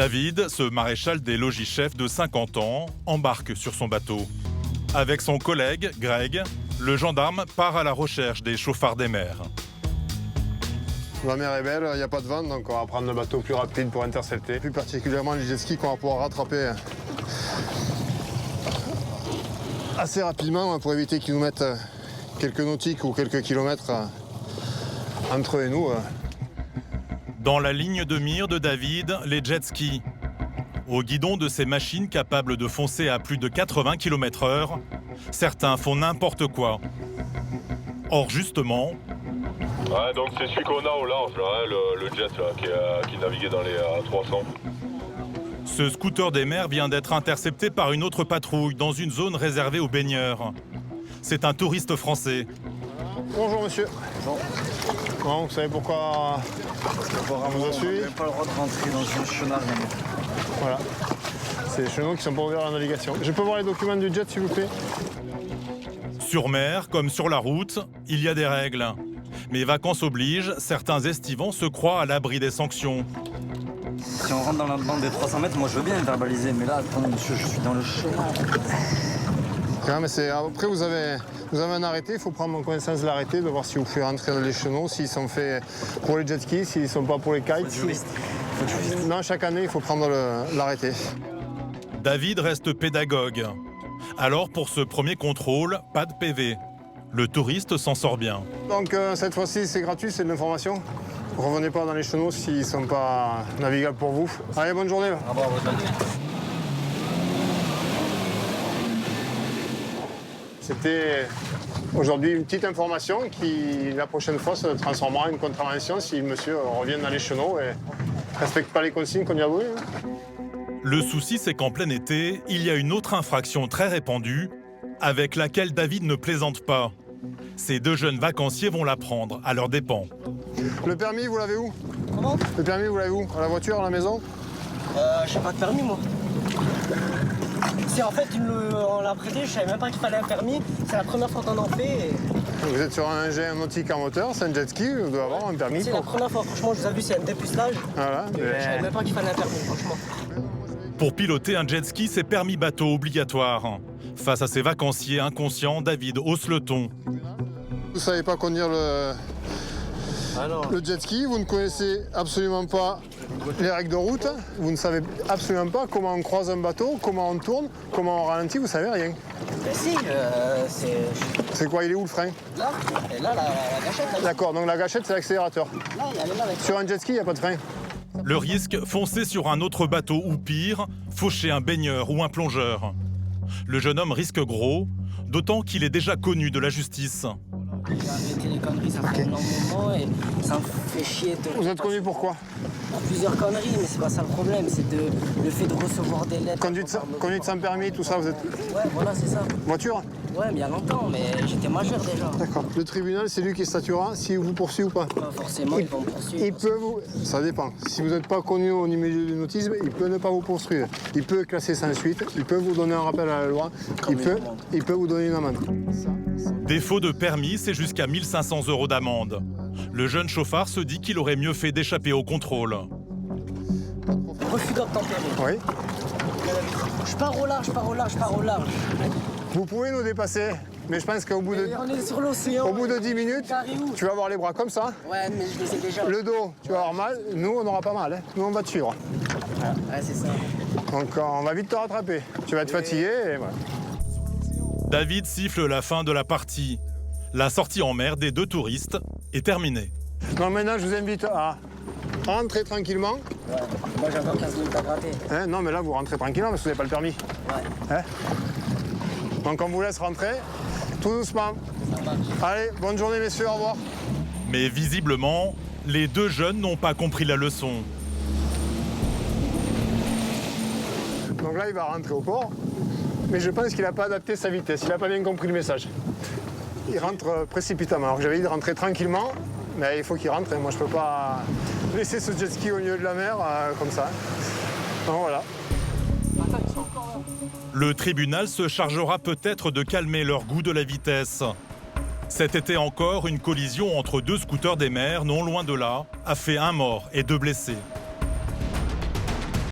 David, ce maréchal des logis-chefs de 50 ans, embarque sur son bateau. Avec son collègue, Greg, le gendarme part à la recherche des chauffards des mers. La mer est belle, il n'y a pas de vent, donc on va prendre le bateau plus rapide pour intercepter. Plus particulièrement les jet skis qu'on va pouvoir rattraper assez rapidement pour éviter qu'ils nous mettent quelques nautiques ou quelques kilomètres entre eux et nous. Dans la ligne de mire de David, les jet skis. Au guidon de ces machines capables de foncer à plus de 80 km/h, certains font n'importe quoi. Or justement... Ouais, donc c'est celui qu'on a au large, là, hein, le jet là, qui naviguait dans les 300. Ce scooter des mers vient d'être intercepté par une autre patrouille dans une zone réservée aux baigneurs. C'est un touriste français. Bonjour monsieur. Bonjour. Bon, vous savez pourquoi on vous a suivi? Vous n'avez pas le droit de rentrer dans une chenard. Voilà. C'est les chenaux qui sont pas ouverts à la navigation. Je peux voir les documents du jet s'il vous plaît? Sur mer, comme sur la route, il y a des règles. Mais vacances obligent, certains estivants se croient à l'abri des sanctions. Si on rentre dans la bande des 300 mètres, moi je veux bien verbaliser, mais là, attendez monsieur, je suis dans le chenard. Mais après vous avez un arrêté, il faut prendre connaissance de l'arrêté, de voir si vous pouvez rentrer dans les chenaux, s'ils sont faits pour les jet skis, s'ils ne sont pas pour les kites. Non, chaque année, il faut prendre l'arrêté. David reste pédagogue. Alors pour ce premier contrôle, pas de PV. Le touriste s'en sort bien. Donc cette fois-ci, c'est gratuit, c'est de l'information. Revenez pas dans les chenaux s'ils ne sont pas navigables pour vous. Allez, bonne journée. Au revoir, votre avis. C'était aujourd'hui une petite information qui, la prochaine fois, se transformera en une contravention si monsieur revient dans les chenaux et ne respecte pas les consignes qu'on lui a données. Le souci, c'est qu'en plein été, il y a une autre infraction très répandue, avec laquelle David ne plaisante pas. Ces deux jeunes vacanciers vont la prendre à leurs dépens. Le permis, vous l'avez où? Comment? Le permis, vous l'avez où? À la voiture, à la maison? J'ai pas de permis, moi. C'est en fait, on l'a prêté, je savais même pas qu'il fallait un permis. C'est la première fois qu'on en fait. Et... Vous êtes sur un engin nautique à moteur, c'est un jet ski, vous devez avoir un permis. C'est la première fois, franchement, je vous ai vu, c'est un dépucelage. Voilà. Je savais même pas qu'il fallait un permis, franchement. Pour piloter un jet ski, c'est permis bateau obligatoire. Face à ces vacanciers inconscients, David hausse le ton. Vous savez pas conduire le jet ski, vous ne connaissez absolument pas les règles de route, vous ne savez absolument pas comment on croise un bateau, comment on tourne, comment on ralentit, vous savez rien. Ben si, C'est quoi, il est où le frein? là, et là, la gâchette. Là, D'accord, donc la gâchette c'est l'accélérateur. là, elle est là avec Sur un jet ski, il n'y a pas de frein. Le risque, foncer sur un autre bateau ou pire, faucher un baigneur ou un plongeur. Le jeune homme risque gros, d'autant qu'il est déjà connu de la justice. J'ai arrêté les conneries, ça fait un long moment et ça me fait chier de... Vous êtes connu pour quoi? Plusieurs conneries, mais c'est pas ça le problème, c'est le fait de recevoir des lettres. Conduite sans permis, tout ça, vous êtes... Ouais, voilà, c'est ça. Voiture? Ouais, mais il y a longtemps, mais j'étais majeur déjà. D'accord. Le tribunal, c'est lui qui statuera si vous poursuit ou pas. Pas forcément, ils vont me poursuivre. Il peut vous... Ça dépend. Si vous n'êtes pas connu au milieu du nautisme, il peut ne pas vous poursuivre. Il peut classer sans suite, il peut vous donner un rappel à la loi, il peut vous donner une amende. Défaut de permis, c'est jusqu'à 1 500 € d'amende. Le jeune chauffard se dit qu'il aurait mieux fait d'échapper au contrôle. Refus d'obtempérer. Oui. Je pars au large, je pars au large, je pars au large. Vous pouvez nous dépasser, mais je pense qu'au bout de... Et on est sur l'océan. Au bout de 10 minutes, Carré où? tu vas avoir les bras comme ça, Ouais, mais je les ai déjà. le dos, tu vas avoir mal, nous on n'aura pas mal, hein. Nous on va te suivre. Ouais, c'est ça. Donc on va vite te rattraper. Tu vas être fatigué et voilà. David siffle la fin de la partie. La sortie en mer des deux touristes est terminée. Donc maintenant je vous invite à rentrer tranquillement. Ouais. Moi j'ai encore 15 minutes à gratter. Hein, non mais là vous rentrez tranquillement parce que vous n'avez pas le permis. Ouais. Hein? Donc on vous laisse rentrer, tout doucement. Allez, bonne journée messieurs, au revoir. Mais visiblement, les deux jeunes n'ont pas compris la leçon. Donc là il va rentrer au port, mais je pense qu'il n'a pas adapté sa vitesse, il n'a pas bien compris le message. Il rentre précipitamment, alors que j'avais dit de rentrer tranquillement, mais il faut qu'il rentre, et moi je peux pas laisser ce jet ski au milieu de la mer comme ça. Donc voilà. Le tribunal se chargera peut-être de calmer leur goût de la vitesse. Cet été encore, une collision entre deux scooters des mers, non loin de là, a fait un mort et 2 blessés.